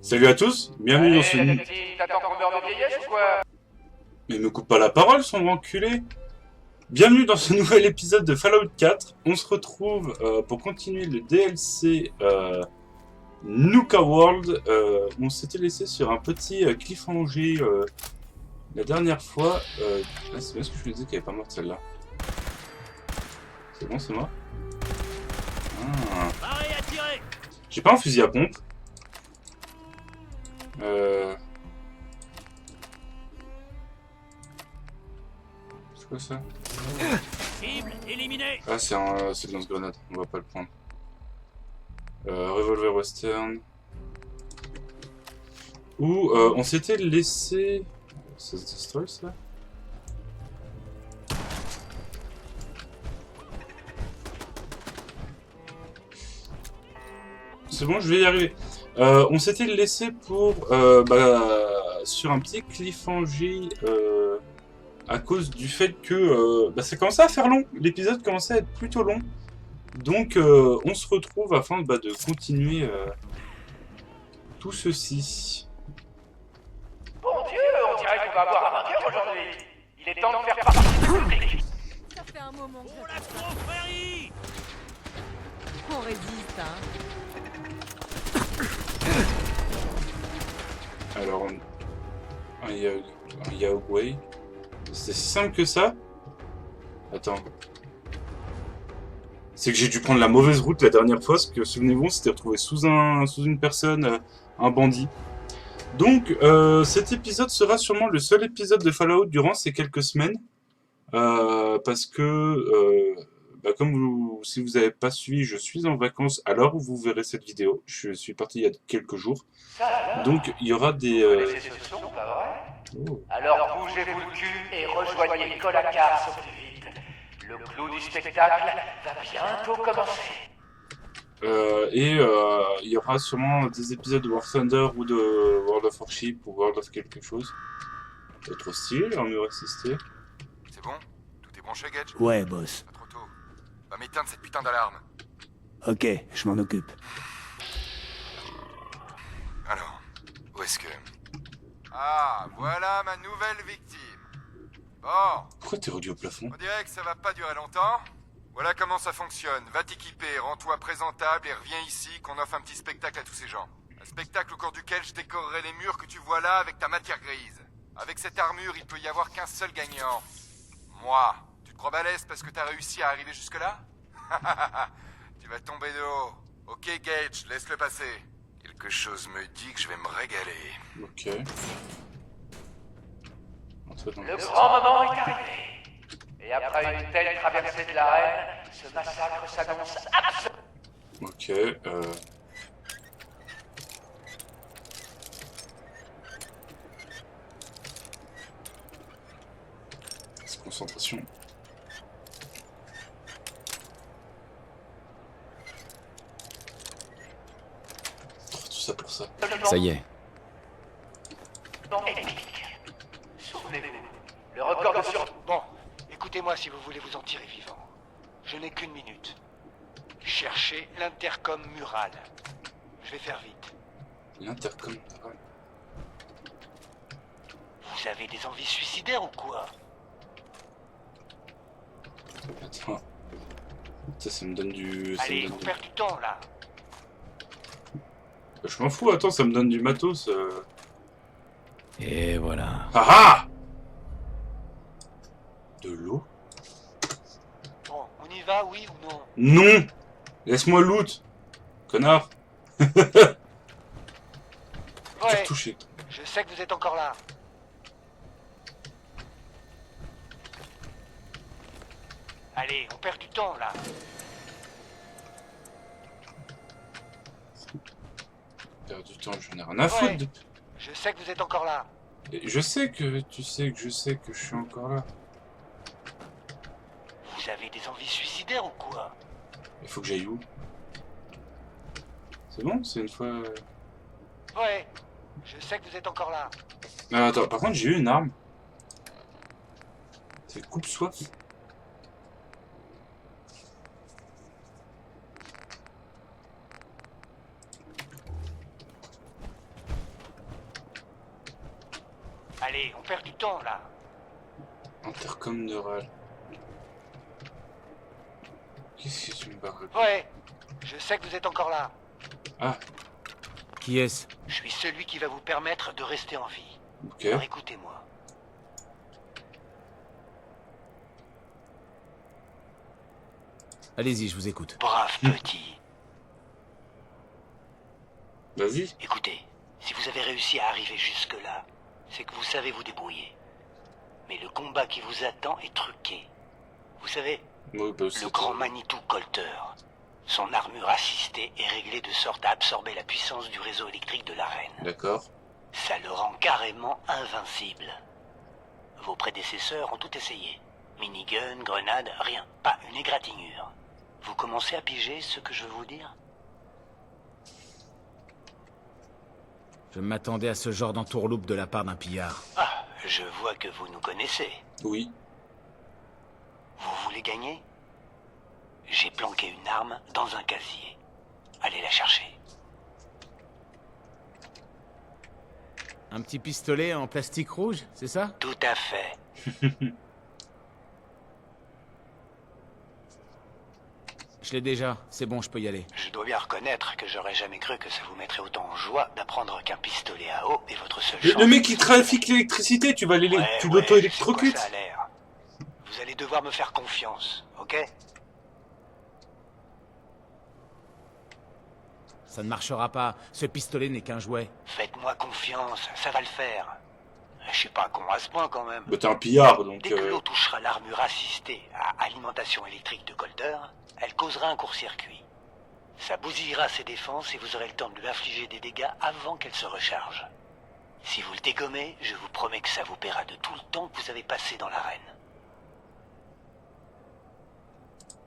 Salut à tous, bienvenue dans ce... Allez, la petite, t'attends qu'on meure de vieillesse ou quoi? Mais me coupe pas la parole, son enculé. Bienvenue dans ce nouvel épisode de Fallout 4. On se retrouve pour continuer le DLC Nuka World. On s'était laissé sur un petit cliffhanger la dernière fois. C'est bien ce que je me disais qu'elle est pas morte celle-là. C'est bon, c'est moi. Ah. J'ai pas un fusil à pompe. C'est quoi ça? Cible éliminée. Ah, c'est le lance-grenade, on va pas le prendre. Revolver western. Où on s'était laissé... Ça se destroy ça? C'est bon, je vais y arriver. On s'était laissé sur un petit cliffhanger à cause du fait que ça commençait à faire long. L'épisode commençait à être plutôt long. Donc on se retrouve afin de continuer tout ceci. Bon Dieu, on dirait qu'on va avoir un vainqueur aujourd'hui. Il est temps de faire partie du public. Ça fait un moment que On la confrérie. on résiste, hein. Alors, un Yaogway. C'est si simple que ça? Attends. C'est que j'ai dû prendre la mauvaise route la dernière fois, parce que souvenez-vous, on s'était retrouvé sous une personne, un bandit. Donc, cet épisode sera sûrement le seul épisode de Fallout durant ces quelques semaines. Parce que, comme si vous n'avez pas suivi, je suis en vacances à l'heure où vous verrez cette vidéo. Je suis parti il y a quelques jours. Ça alors, Donc, il y aura des... vous connaissez ce son, pas vrai? Oh. Alors bougez-vous le cul et rejoignez Colacar au plus vite. Le clou du spectacle va bientôt commencer. Il y aura sûrement des épisodes de War Thunder ou de World of Warship ou World of quelque chose. Autre style, armure assistée. C'est bon? Tout est branché, Gage? Ouais, boss. Pas trop tôt. Va m'éteindre cette putain d'alarme. Ok, je m'en occupe. Alors, où est-ce que... Ah, voilà ma nouvelle victime. Bon, Pourquoi t'es relié au plafond? on dirait que ça va pas durer longtemps. Voilà comment ça fonctionne. Va t'équiper, rends-toi présentable et reviens ici qu'on offre un petit spectacle à tous ces gens. Un spectacle au cours duquel je décorerai les murs que tu vois là avec ta matière grise. Avec cette armure, il peut y avoir qu'un seul gagnant. Moi. Tu te crois balèze parce que t'as réussi à arriver jusque-là? Tu vas tomber de haut. Ok, Gage, laisse-le passer. Quelque chose me dit que je vais me régaler. Ok. Entre dans Le grand moment est arrivé. Et après une telle traversée de l'arène, ce massacre s'annonce absolument. Ok, concentration. Tout ça pour ça. Ça y est. Épique. Souvenez-vous, le record de survie. Bon, écoutez-moi si vous voulez vous en tirer vivant. Je n'ai qu'une minute. Cherchez l'intercom mural. Je vais faire vite. L'intercom. Vous avez des envies suicidaires ou quoi? Attends. Ça me donne du... Allez, on perd du temps là. Je m'en fous, attends, ça me donne du matos. Et voilà. Ah ah! De l'eau? Bon, on y va, oui ou non? Non! Laisse-moi loot! Connard! Ouais, Touché. je sais que vous êtes encore là. Allez, on perd du temps là. Perdre du temps, j'en ai rien à foutre. Ouais. Je sais que vous êtes encore là. Et je sais que tu sais que je sais que je suis encore là. Vous avez des envies suicidaires ou quoi? Il faut que j'aille où? C'est bon, c'est une fois... Ouais, je sais que vous êtes encore là. Attends, par contre j'ai eu une arme. C'est coupe-soif. perd du temps, là. Intercom neural. Qu'est-ce que tu me barres? Ouais, je sais que vous êtes encore là. Ah, Qui est-ce? Je suis celui qui va vous permettre de rester en vie. ok. Alors écoutez-moi. Allez-y, je vous écoute. Brave petit. Vas-y. Écoutez, si vous avez réussi à arriver jusque-là, c'est que vous savez vous débrouiller. Mais le combat qui vous attend est truqué. Vous savez, Ouais, bah, le c'est grand ça. Manitou Colter. Son armure assistée est réglée de sorte à absorber la puissance du réseau électrique de l'arène. D'accord. Ça le rend carrément invincible. Vos prédécesseurs ont tout essayé. Minigun, grenade, rien. Pas une égratignure. Vous commencez à piger ce que je veux vous dire? Je m'attendais à ce genre d'entourloupe de la part d'un pillard. Ah, je vois que vous nous connaissez. Oui. Vous voulez gagner? J'ai planqué une arme dans un casier. Allez la chercher. Un petit pistolet en plastique rouge, c'est ça? Tout à fait. Je l'ai déjà, c'est bon, je peux y aller. Je dois bien reconnaître que j'aurais jamais cru que ça vous mettrait autant en joie d'apprendre qu'un pistolet à eau est votre seule chance. Le mec qui trafique l'électricité, tu vas Ouais, tu ouais, je sais l'auto-électrocutes. quoi ça a l'air. Vous allez devoir me faire confiance, ok? Ça ne marchera pas, ce pistolet n'est qu'un jouet. Faites-moi confiance, ça va le faire. Je suis pas con à ce point quand même. Bah, t'es un pillard, donc... Dès que l'eau touchera l'armure assistée à alimentation électrique de Colter, elle causera un court-circuit. Ça bousillera ses défenses et vous aurez le temps de lui infliger des dégâts avant qu'elle se recharge. Si vous le dégommez, je vous promets que ça vous paiera de tout le temps que vous avez passé dans l'arène.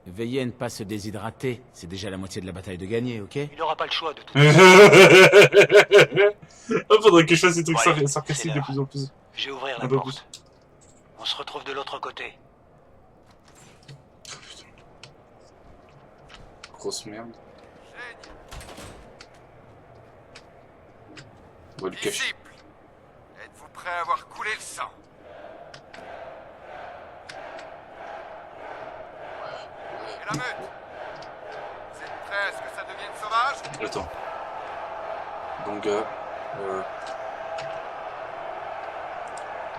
Veillez à ne pas se déshydrater, c'est déjà la moitié de la bataille de gagner, ok? Il n'aura pas le choix de tout. Oh, faudrait que je fasse des trucs Ouais, sarcastiques c'est de plus en plus. Je vais ouvrir la Un peu porte. On se retrouve de l'autre côté. Grosse merde. On va le cacher. Disciples, êtes-vous prêts à avoir coulé le sang? Et la meute? Vous êtes prêts à ce que ça devienne sauvage? Attends. Donc, gars...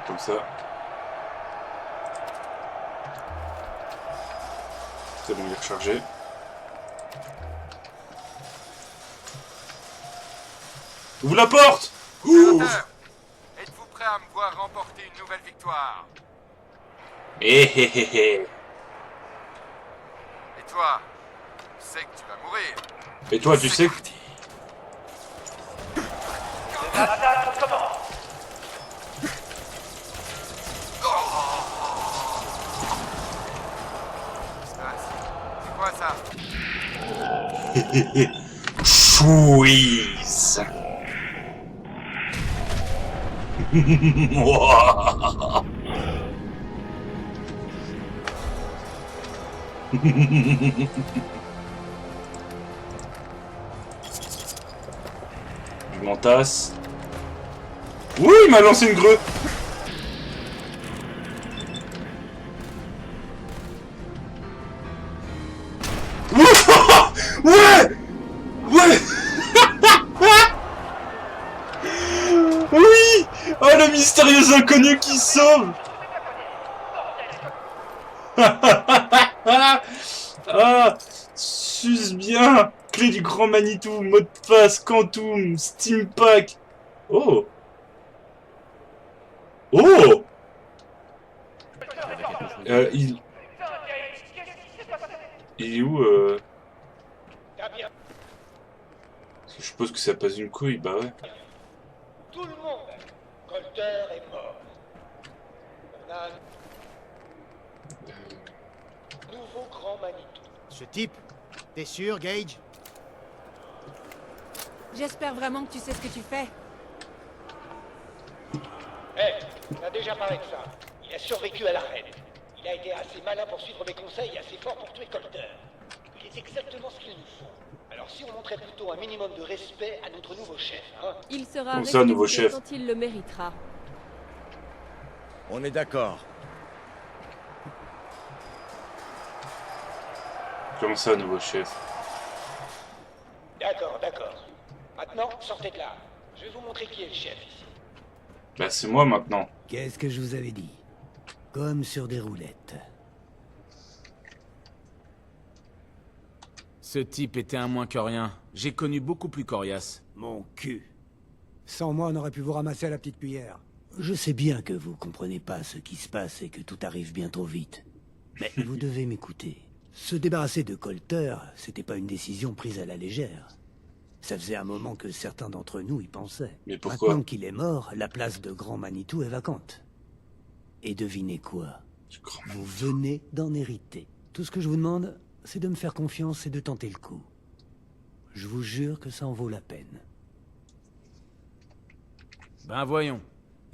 Comme ça. C'est bon, il est rechargé. Ouvre la porte! Ouh! Sénateur, êtes-vous prêts à me voir remporter une nouvelle victoire? Eh eh eh eh. Et toi, tu sais que tu vas mourir. Et toi, tu sais que... L'attaque commence. C'est quoi ça? Chouise. Je m'entasse. Oui, il m'a lancé une greu. Ouais. Ouais. Oui. Oh, le mystérieux inconnu qui sauve. Ah, suce bien. Clé du grand Manitou, mot de passe, Quantum, Steam Pack. Oh. Oh. Il est où Parce que je suppose que ça passe une couille, bah ouais. Tout le monde, Colter est mort. On a un nouveau grand Manitou. Ce type, t'es sûr, Gage? J'espère vraiment que tu sais ce que tu fais. On a déjà parlé de ça. Il a survécu à la reine. Il a été assez malin pour suivre mes conseils et assez fort pour tuer Colter. Il est exactement ce qu'il nous faut. Alors si on montrait plutôt un minimum de respect à notre nouveau chef, hein? Il sera Comme ça, nouveau respecté chef. quand il le méritera. On est d'accord. Comment ça, nouveau chef? D'accord, d'accord. Maintenant, sortez de là. Je vais vous montrer qui est le chef ici. Bah, c'est moi maintenant. Qu'est-ce que je vous avais dit? Comme sur des roulettes. Ce type était un moins que rien. J'ai connu beaucoup plus coriace. Mon cul. Sans moi, on aurait pu vous ramasser à la petite cuillère. Je sais bien que vous comprenez pas ce qui se passe et que tout arrive bien trop vite. Mais vous devez m'écouter. Se débarrasser de Colter, c'était pas une décision prise à la légère. Ça faisait un moment que certains d'entre nous y pensaient. Mais pourquoi? Maintenant qu'il est mort, la place de Grand Manitou est vacante. Et devinez quoi? Vous venez d'en hériter. Tout ce que je vous demande, c'est de me faire confiance et de tenter le coup. Je vous jure que ça en vaut la peine. Ben voyons.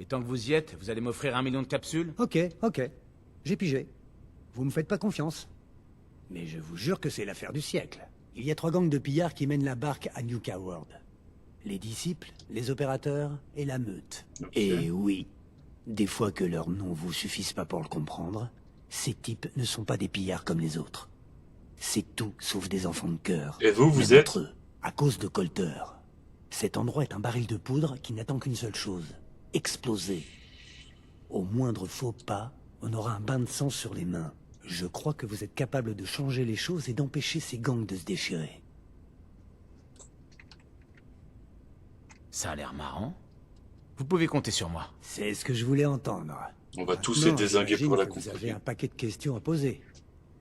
Et tant que vous y êtes, vous allez m'offrir 1 million de capsules? Ok. J'ai pigé. Vous me faites pas confiance. Mais je vous jure que c'est l'affaire du siècle. Il y a 3 gangs de pillards qui mènent la barque à New Coward. Les disciples, les opérateurs et la meute. Okay. Et oui, des fois que leurs noms vous suffisent pas pour le comprendre, ces types ne sont pas des pillards comme les autres. C'est tout sauf des enfants de cœur. Et vous, vous Même êtes? entre eux, à cause de Colter. Cet endroit est un baril de poudre qui n'attend qu'une seule chose. Exploser. Au moindre faux pas, on aura un bain de sang sur les mains. Je crois que vous êtes capable de changer les choses et d'empêcher ces gangs de se déchirer. Ça a l'air marrant. Vous pouvez compter sur moi. C'est ce que je voulais entendre. On va tous les dézinguer pour la Vous avez compagnie. un paquet de questions à poser.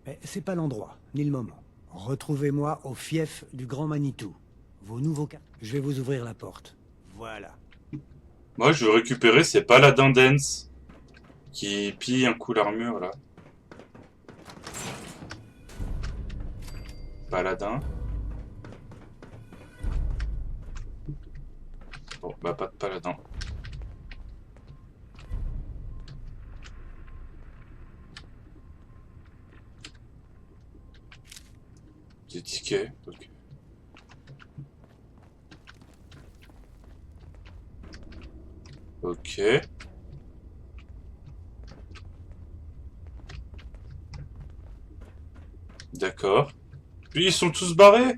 Mais c'est pas l'endroit, ni le moment. Retrouvez-moi au fief du Grand Manitou. Vos nouveaux cas. Je vais vous ouvrir la porte. Voilà. Moi, je veux récupérer ces paladins dance qui pillent un coup l'armure, là. Paladin. Bon, bah pas de paladin. Des tickets, ok. Ok. D'accord. Puis ils sont tous barrés.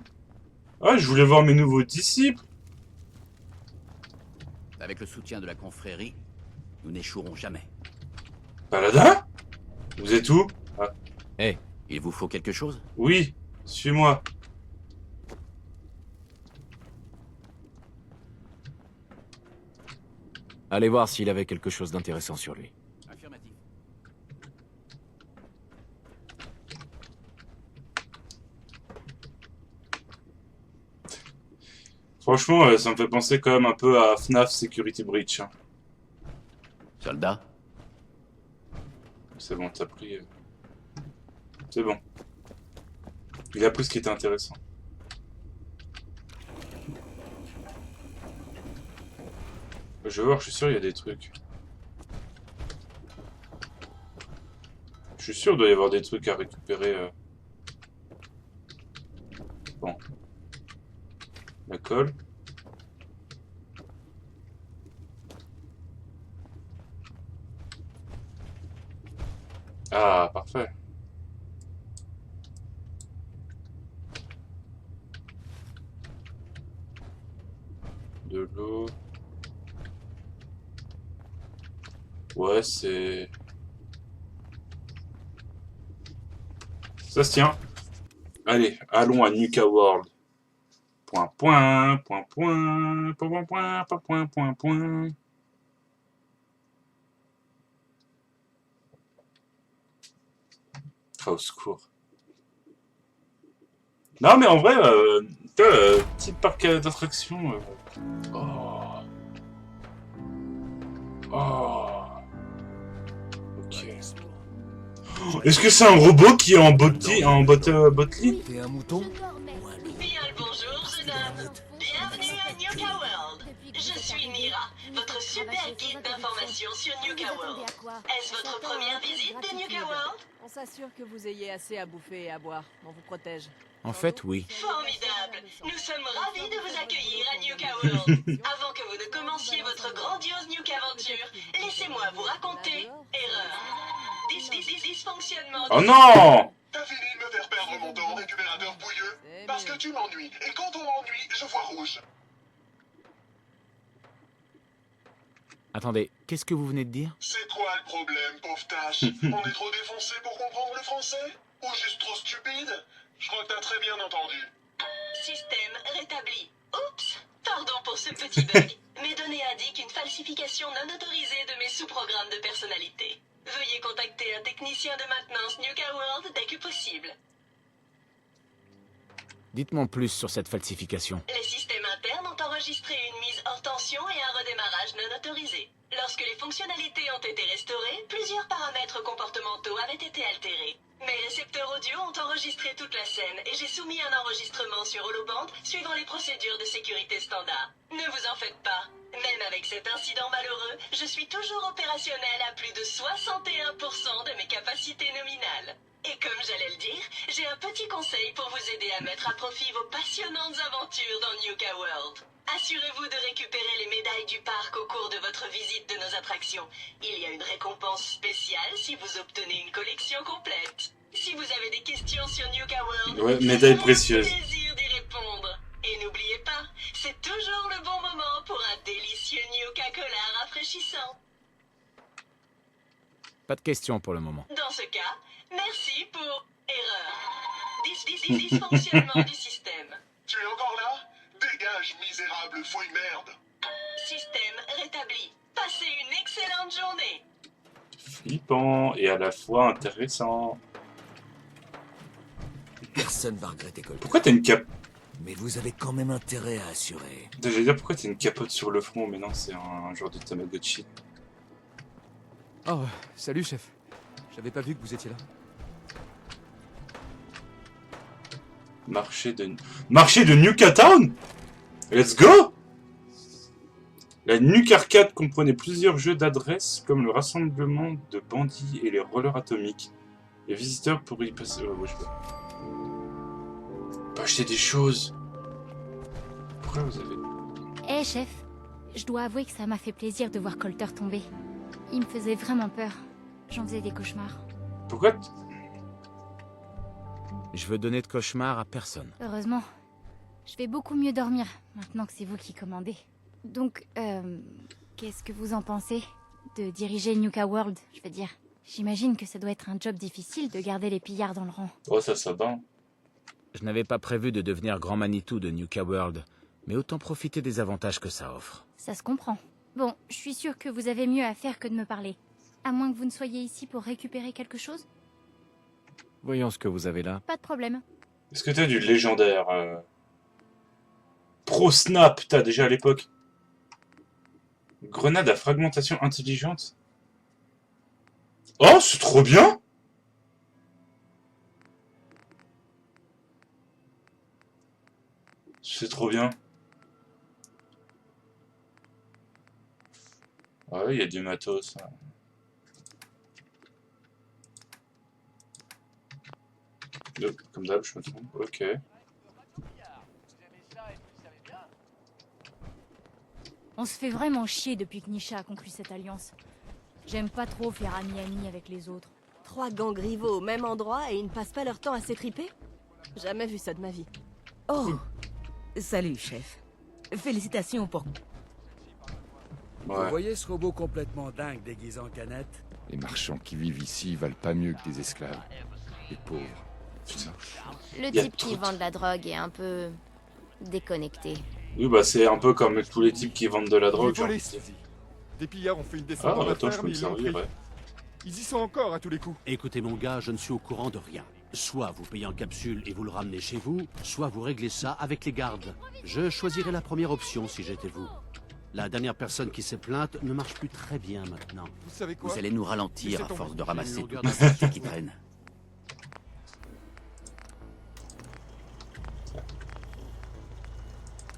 Ah, je voulais voir mes nouveaux disciples. Avec le soutien de la confrérie, nous n'échouerons jamais. Paladin? Vous êtes où? Ah. Eh, il vous faut quelque chose? Oui, suis-moi. Allez voir s'il avait quelque chose d'intéressant sur lui. Affirmatif. Franchement, ça me fait penser quand même un peu à FNAF Security Breach. Hein. Soldat? C'est bon, t'as pris... C'est bon. Il a pris ce qui était intéressant. Je vais voir, je suis sûr il y a des trucs. Je suis sûr qu'il doit y avoir des trucs à récupérer. Bon. La colle. Ah, parfait. De l'eau. Ouais, c'est... Ça se tient. Allez, allons à Nuka World. Point, point, point, point, point, point, point, point, point, point. Ah, au secours. Non, mais en vrai, petit parc d'attractions. Oh. Oh. Ok. Est-ce que c'est un robot qui est en botli, T'es un mouton? Bien le bonjour, jeune homme. Bienvenue à Nuka World. Je suis Mira, votre super guide d'information sur Nuka World. Est-ce votre première visite de Nuka World? On s'assure que vous ayez assez à bouffer et à boire. On vous protège. En fait, oui. Formidable. Nous sommes ravis de vous accueillir à Nuka World. Avant que vous ne commenciez votre votre grandiose Nuke Aventure. Laissez-moi vous raconter. Erreur. Dysfonctionnement. Oh non! T'as fini de me faire perdre mon temps, récupérateur bouilleux? Parce que tu m'ennuies, et quand on m'ennuie, je vois rouge. Attendez, qu'est-ce que vous venez de dire? C'est quoi le problème, pauvre tâche? On est trop défoncé pour comprendre le français? Ou juste trop stupide? Je crois que t'as très bien entendu. Système rétabli. Oups, pardon pour ce petit bug. Mes données indiquent une falsification non autorisée de mes sous-programmes de personnalité. Veuillez contacter un technicien de maintenance Nuka World dès que possible. Dites-moi plus sur cette falsification. Les systèmes internes ont enregistré une mise hors tension et un redémarrage non autorisé. Lorsque les fonctionnalités ont été restaurées, plusieurs paramètres comportementaux avaient été altérés. Mes récepteurs audio ont enregistré toute la scène et j'ai soumis un enregistrement sur Holoband suivant les procédures de sécurité standard. Ne vous en faites pas. Même avec cet incident malheureux, je suis toujours opérationnel à plus de 61% de mes capacités nominales. Et comme j'allais le dire, j'ai un petit conseil pour vous aider à mettre à profit vos passionnantes aventures dans Nuka World. Assurez-vous de récupérer les médailles du parc au cours de votre visite de nos attractions. Il y a une récompense spéciale si vous obtenez une collection complète. Si vous avez des questions sur Nuka World, Ouais, médaille précieuse. plaisir d'y répondre. Et n'oubliez pas, c'est toujours le bon moment pour un délicieux Nuka Cola rafraîchissant. Pas de questions pour le moment. Dans ce cas, merci pour erreur. Dysfonctionnement du système. Tu es encore là? Dégage, misérable fouille merde. Système rétabli. Passez une excellente journée. Flippant et à la fois intéressant. Personne va regretter Colter. Pourquoi t'as une capote? Mais vous avez quand même intérêt à assurer. J'allais dire pourquoi t'as une capote sur le front, mais non, c'est un genre de Tamagotchi. Oh, salut chef. J'avais pas vu que vous étiez là. Marché de Nuka Town? Let's go! La Nuke Arcade comprenait plusieurs jeux d'adresse, comme le rassemblement de bandits et les rollers atomiques. Les visiteurs pourraient y passer... ouais, je sais pas. On peut acheter des choses. Pourquoi vous avez... Eh chef, je dois avouer que ça m'a fait plaisir de voir Colter tomber. Il me faisait vraiment peur. J'en faisais des cauchemars. Pourquoi Je veux donner de cauchemars à personne. Heureusement. Je vais beaucoup mieux dormir, maintenant que c'est vous qui commandez. Donc, qu'est-ce que vous en pensez? De diriger Nuka World, je veux dire. J'imagine que ça doit être un job difficile de garder les pillards dans le rang. Oh, ça va. Je n'avais pas prévu de devenir grand Manitou de Nuka World, mais autant profiter des avantages que ça offre. Ça se comprend. Bon, je suis sûre que vous avez mieux à faire que de me parler. À moins que vous ne soyez ici pour récupérer quelque chose? Voyons ce que vous avez là. Pas de problème. Est-ce que t'as du légendaire Pro Snap, t'as déjà à l'époque. Grenade à fragmentation intelligente. Oh, c'est trop bien! C'est trop bien. Ouais, il y a du matos. Comme d'hab, je me trompe. Ok. On se fait vraiment chier depuis que Nisha a conclu cette alliance. J'aime pas trop faire ami-ami avec les autres. 3 gangs rivaux au même endroit et ils ne passent pas leur temps à s'étriper? Jamais vu ça de ma vie. Oh, salut chef. Félicitations pour... Vous voyez ce robot complètement dingue déguisé en canette? Les marchands qui vivent ici valent pas mieux que des esclaves. Les pauvres. Putain. Le type qui vend de la drogue est un peu... déconnecté. Oui, bah c'est un peu comme tous les types qui vendent de la drogue. Genre. Des pillards ont fait une descente dans la attends, je ferme, peux me ils l'ont servir, pris. ouais. Ils y sont encore à tous les coups. Écoutez mon gars, je ne suis au courant de rien. Soit vous payez en capsule et vous le ramenez chez vous, soit vous réglez ça avec les gardes. Je choisirais la première option si j'étais vous. La dernière personne qui s'est plainte ne marche plus très bien maintenant. Vous savez quoi? Vous allez nous ralentir à Laissez force tomber. de ramasser Une toutes longueur les saletés qui traînent.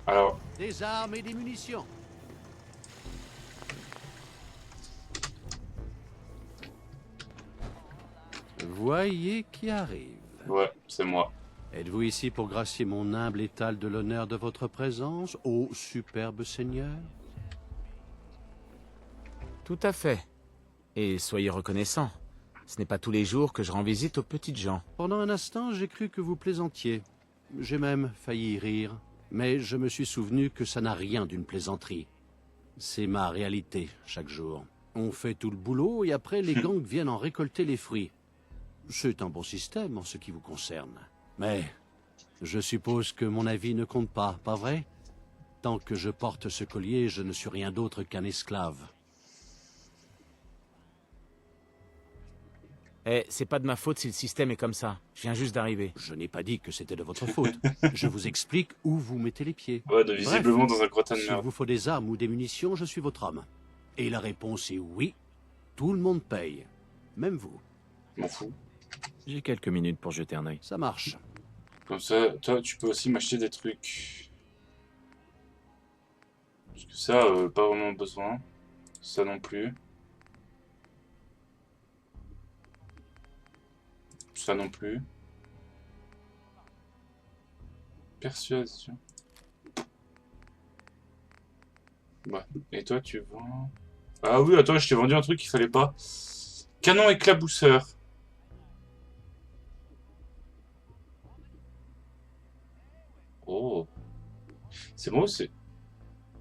Alors, Des armes et des munitions. Voyez qui arrive. ouais, c'est moi. Êtes-vous ici pour gracier mon humble étal de l'honneur de votre présence, ô superbe seigneur? Tout à fait. Et soyez reconnaissants. Ce n'est pas tous les jours que je rends visite aux petites gens. Pendant un instant, j'ai cru que vous plaisantiez. J'ai même failli y rire. Mais je me suis souvenu que ça n'a rien d'une plaisanterie. C'est ma réalité, chaque jour. On fait tout le boulot et après les gangs viennent en récolter les fruits. C'est un bon système en ce qui vous concerne. Mais je suppose que mon avis ne compte pas vrai? Tant que je porte ce collier, je ne suis rien d'autre qu'un esclave. Eh, c'est pas de ma faute si le système est comme ça. Je viens juste d'arriver. Je n'ai pas dit que c'était de votre faute. Je vous explique où vous mettez les pieds. Ouais, visiblement dans un crottin de merde. S'il vous faut des armes ou des munitions, je suis votre homme. Et la réponse est oui. Tout le monde paye. Même vous. M'en fous. J'ai quelques minutes pour jeter un œil. Ça marche. Comme ça, toi, tu peux aussi m'acheter des trucs. Parce que ça, pas vraiment besoin. Ça non plus. Ça non plus. Persuasion. Ouais. Et toi, tu vends... Ah oui, attends, je t'ai vendu un truc qu'il fallait pas. Canon éclabousseur. Oh. C'est moi ou c'est...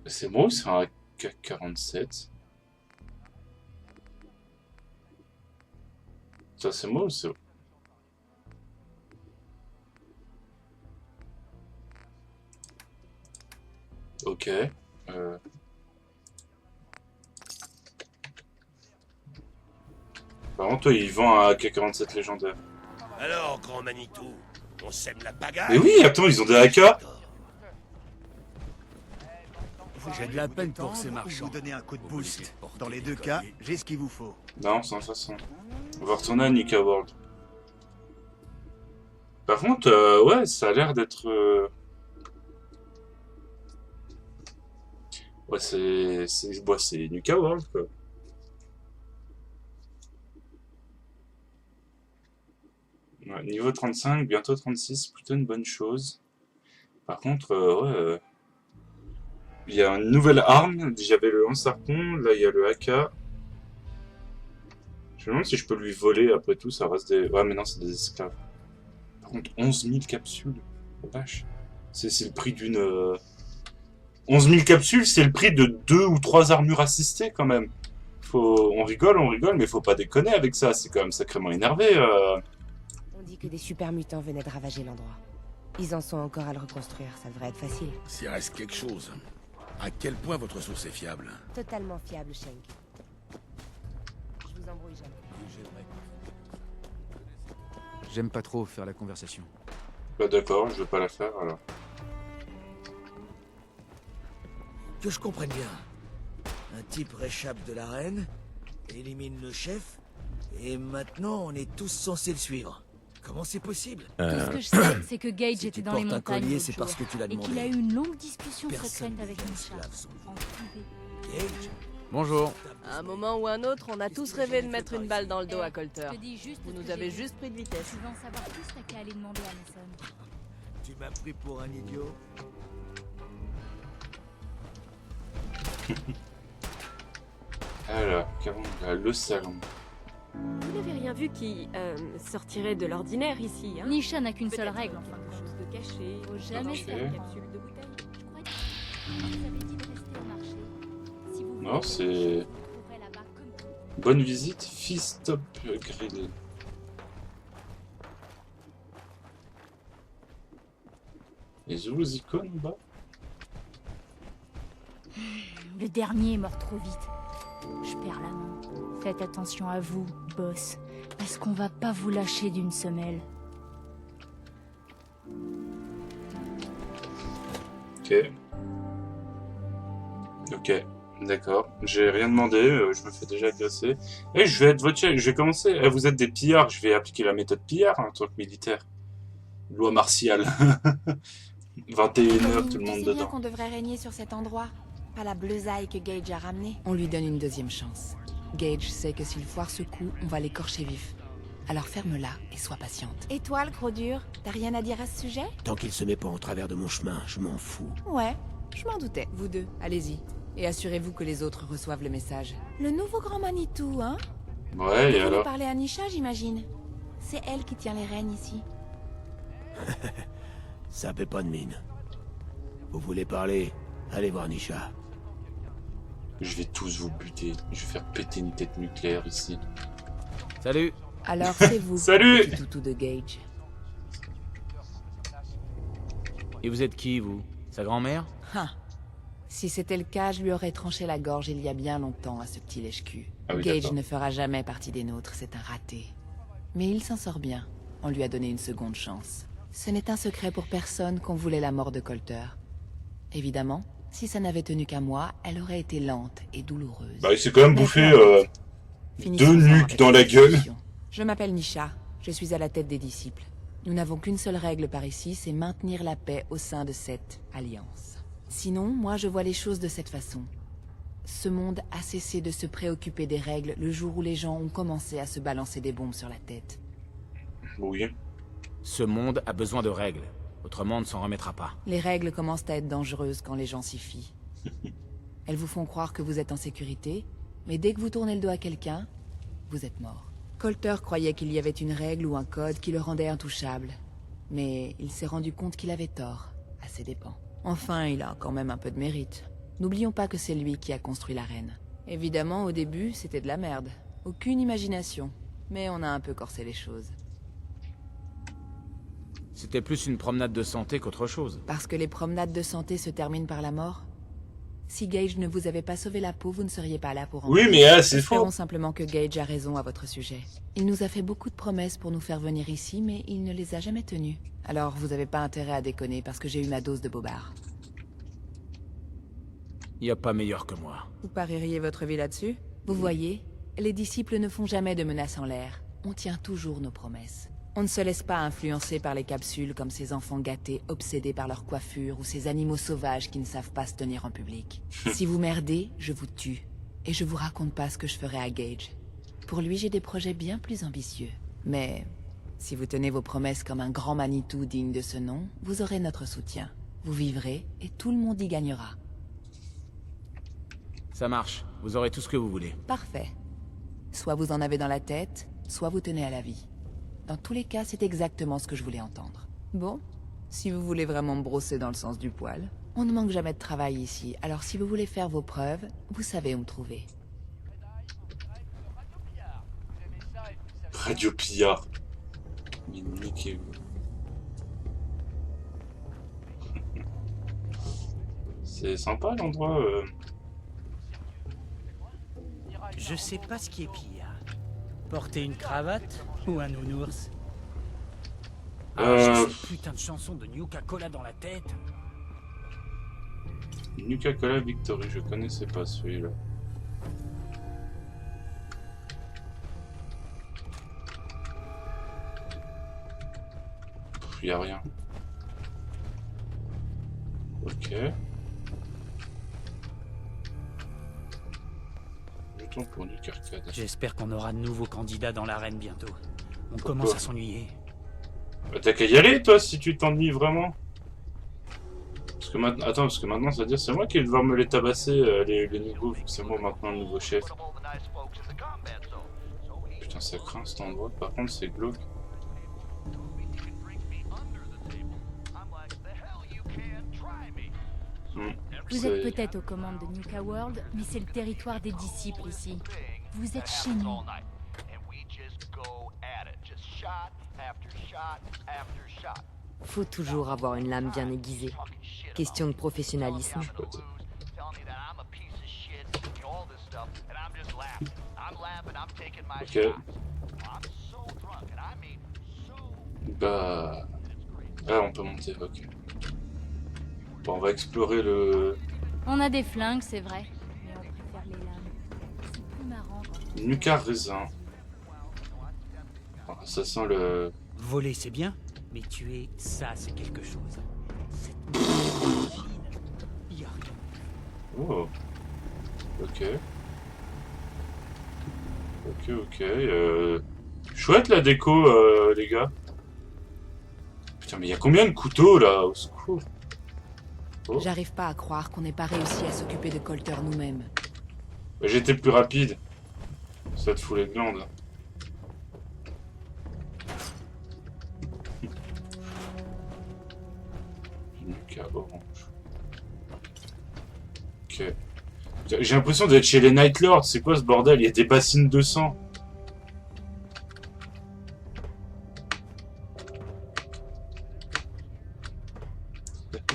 C'est moi ou c'est un AK-47? Ça, c'est moi ou c'est... Ok. Par contre, toi, il vend un AK-47 légendaire. Alors, grand Manitou, on sème la pagaille. Mais oui, attends, ils ont des AK. J'ai de la peine pour ces marchands. Vous donner un coup de boost. Dans les deux cas, j'ai ce qu'il vous faut. Non, sans façon. On va retourner à Nuka World. Par contre, ouais, ça a l'air d'être... Ouais, c'est Nuka World, quoi. Ouais, niveau 35, bientôt 36, plutôt une bonne chose. Par contre, ouais... il y a une nouvelle arme. J'avais le lance-harpon, là il y a le AK. Je me demande si je peux lui voler, après tout, ça reste des... Ouais, mais non, c'est des esclaves. Par contre, 11 000 capsules. Oh, vache. C'est le prix d'une... 11 000 capsules, c'est le prix de 2 ou 3 armures assistées, quand même. On rigole, mais faut pas déconner avec ça. C'est quand même sacrément énervé. On dit que des super mutants venaient de ravager l'endroit. Ils en sont encore à le reconstruire, ça devrait être facile. S'il reste quelque chose, à quel point votre source est fiable? Totalement fiable, Shank. Je vous embrouille jamais. J'aime pas trop faire la conversation. Bah d'accord, je vais pas la faire, alors. Que je comprenne bien. Un type réchappe de l'arène, élimine le chef, et maintenant on est tous censés le suivre. Comment c'est possible? Tout ce que je sais, c'est que Gage était dans les portes un montagnes collier, l'autre c'est parce jour, que tu l'as et demandé. qu'il a eu une longue discussion Personne secrète avec devient Misha. esclave sans En privé. Gage, Bonjour. À un moment ou un autre, on a tous rêvé de mettre une balle dans le dos à Colter. Je te dis juste Vous ce nous que avez j'ai juste pris de vitesse. Tu veux en savoir plus, t'as qu'à aller demander à Mason. tu m'as pris pour un idiot. Alors, le salon. Vous n'avez rien vu qui sortirait de l'ordinaire ici, hein? Nisha n'a qu'une seule règle, enfin. Quelque chose de caché. Faut jamais Ok. faire une capsule de bouteille. Je crois que vous avez dit de rester au marché. Si vous Non, c'est... courez là-bas comme tout. Bonne visite, Feast Upgrade. Les autres icônes en bas? Le dernier est mort trop vite. Je perds la main. Faites attention à vous, boss. Parce qu'on va pas vous lâcher d'une semelle. Ok. Ok, d'accord. J'ai rien demandé, je me fais déjà agresser. Eh, je vais être votre chef, je vais commencer. Eh, vous êtes des pillards, je vais appliquer la méthode pillard en tant que militaire. Loi martiale. 21h, tout le monde C'est bien dedans. qu'on devrait régner sur cet endroit. Pas la bleusaille que Gage a ramenée. On lui donne une deuxième chance. Gage sait que s'il foire ce coup, on va l'écorcher vif. Alors ferme-la et sois patiente. Et toi, le gros dur, t'as rien à dire à ce sujet? Tant qu'il se met pas en travers de mon chemin, je m'en fous. Ouais, je m'en doutais. Vous deux, allez-y. Et assurez-vous que les autres reçoivent le message. Le nouveau grand Manitou, hein? Ouais, et Vous voulez alors? parler à Nisha, j'imagine. C'est elle qui tient les rênes ici. Ça fait pas de mine. Vous voulez parler? Allez voir Nisha. Je vais tous vous buter. Je vais faire péter une tête nucléaire ici. Salut. Alors c'est vous, Salut le toutou de Gage. Et vous êtes qui, vous? Sa grand-mère? Ah. Si c'était le cas, je lui aurais tranché la gorge il y a bien longtemps à ce petit lèche-cul. Ah oui, Gage d'accord. ne fera jamais partie des nôtres, c'est un raté. Mais il s'en sort bien. On lui a donné une seconde chance. Ce n'est un secret pour personne qu'on voulait la mort de Colter. Évidemment, si ça n'avait tenu qu'à moi, elle aurait été lente et douloureuse. Bah, il s'est quand même Mais bouffé finissons 2 en nuques avec dans la la gueule. discussion. Je m'appelle Nisha, je suis à la tête des disciples. Nous n'avons qu'une seule règle par ici, c'est maintenir la paix au sein de cette alliance. Sinon, moi je vois les choses de cette façon. Ce monde a cessé de se préoccuper des règles le jour où les gens ont commencé à se balancer des bombes sur la tête. Oui. Ce monde a besoin de règles. Autrement, on ne s'en remettra pas. Les règles commencent à être dangereuses quand les gens s'y fient. Elles vous font croire que vous êtes en sécurité, mais dès que vous tournez le dos à quelqu'un, vous êtes mort. Colter croyait qu'il y avait une règle ou un code qui le rendait intouchable. Mais il s'est rendu compte qu'il avait tort, à ses dépens. Enfin, il a quand même un peu de mérite. N'oublions pas que c'est lui qui a construit l'arène. Évidemment, au début, c'était de la merde. Aucune imagination. Mais on a un peu corsé les choses. C'était plus une promenade de santé qu'autre chose. Parce que les promenades de santé se terminent par la mort? Si Gage ne vous avait pas sauvé la peau, vous ne seriez pas là pour en Oui, parler. mais c'est Espérons faux. simplement que Gage a raison à votre sujet. Il nous a fait beaucoup de promesses pour nous faire venir ici, mais il ne les a jamais tenues. Alors vous avez pas intérêt à déconner parce que j'ai eu ma dose de bobard. Y a pas meilleur que moi. Vous parieriez votre vie là-dessus? Vous voyez, les disciples ne font jamais de menaces en l'air. On tient toujours nos promesses. On ne se laisse pas influencer par les capsules comme ces enfants gâtés obsédés par leur coiffure ou ces animaux sauvages qui ne savent pas se tenir en public. Si vous merdez, je vous tue. Et je vous raconte pas ce que je ferai à Gage. Pour lui, j'ai des projets bien plus ambitieux. Mais si vous tenez vos promesses comme un grand Manitou digne de ce nom, vous aurez notre soutien. Vous vivrez et tout le monde y gagnera. Ça marche. Vous aurez tout ce que vous voulez. Parfait. Soit vous en avez dans la tête, soit vous tenez à la vie. Dans tous les cas, c'est exactement ce que je voulais entendre. Bon, si vous voulez vraiment me brosser dans le sens du poil, on ne manque jamais de travail ici, alors si vous voulez faire vos preuves, vous savez où me trouver. Radio Pillard. Mais niquez-vous. C'est sympa l'endroit. Je sais pas ce qui est pire. Porter une cravate ou un nounours? J'ai cette putain de chanson de Nuka-Cola dans la tête. Nuka-Cola Victory, je connaissais pas celui-là. Y a rien. Ok. Jetons pour Nuka-Arcade. J'espère qu'on aura de nouveaux candidats dans l'arène bientôt. On commence à s'ennuyer. Bah, t'as qu'à y aller, toi, si tu t'ennuies vraiment. Parce que maintenant, attends, parce que maintenant, ça veut dire c'est moi qui vais devoir me les tabasser, les niveaux, vu que c'est moi maintenant le nouveau chef. Putain, ça craint cet endroit. Par contre, c'est glauque. Vous êtes peut-être aux commandes de Nuka World, mais c'est le territoire des disciples ici. Vous êtes chez nous. Faut toujours avoir une lame bien aiguisée. Question de professionnalisme. Ok. Bah... Ah, on peut monter, ok. Bon, on va explorer le... On a des flingues, c'est vrai, mais on préfère les lames. C'est plus marrant. Nuka raisin. Oh, ça sent le... Voler, c'est bien, mais tuer, ça, c'est quelque chose. Y a rien. Oh. Ok. Ok. Chouette la déco, les gars. Putain, mais il y a combien de couteaux, là? Au secours. Oh. J'arrive pas à croire qu'on n'ait pas réussi à s'occuper de Colter nous-mêmes. Bah, j'étais plus rapide. Ça te fout les glandes. Nuka orange. Ok. J'ai l'impression d'être chez les Night Lords. C'est quoi ce bordel? Il y a des bassines de sang.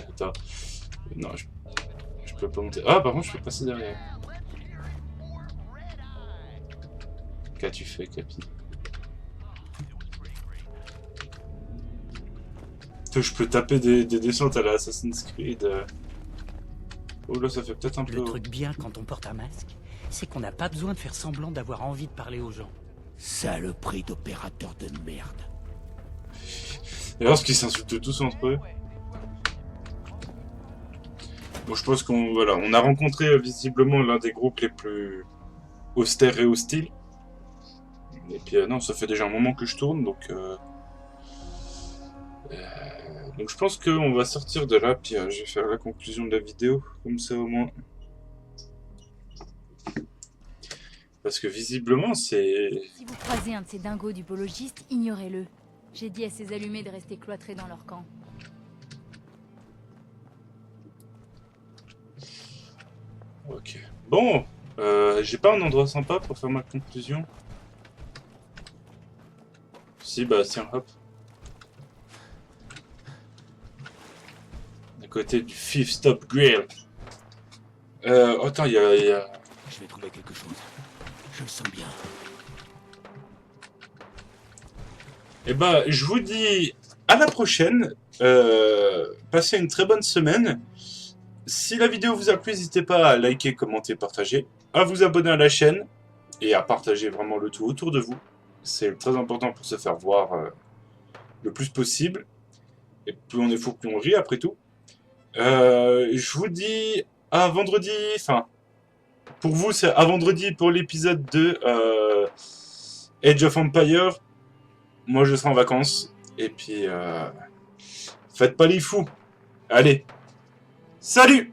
Attends. Non, je peux pas monter. Ah, par contre, je peux passer derrière. Qu'as-tu fait, Capi? Je peux taper des descentes à la Assassin's Creed. Oh là, ça fait peut-être un peu... Le truc bien quand on porte un masque, c'est qu'on n'a pas besoin de faire semblant d'avoir envie de parler aux gens. Saloperie d'opérateur de merde. Et alors, qu'ils s'insultent tous entre eux. Bon, je pense qu'on voilà, on a rencontré visiblement l'un des groupes les plus austères et hostiles. Et puis non, ça fait déjà un moment que je tourne, donc je pense qu'on va sortir de là, puis je vais faire la conclusion de la vidéo, comme ça au moins. Parce que visiblement, c'est... Si vous croisez un de ces dingos du bologiste, ignorez-le. J'ai dit à ces allumés de rester cloîtrés dans leur camp. Ok. Bon, j'ai pas un endroit sympa pour faire ma conclusion. Si, bah tiens, hop. À côté du Fifth Stop Grill. Attends, il y a... Je vais trouver quelque chose. Je le sens bien. Eh ben, je vous dis à la prochaine. Passez une très bonne semaine. Si la vidéo vous a plu, n'hésitez pas à liker, commenter, partager, à vous abonner à la chaîne et à partager vraiment le tout autour de vous. C'est très important pour se faire voir le plus possible. Et plus on est fou, plus on rit, après tout. Je vous dis à vendredi. Enfin, pour vous, c'est à vendredi pour l'épisode de Age of Empires. Moi, je serai en vacances. Et puis, faites pas les fous. Allez, salut!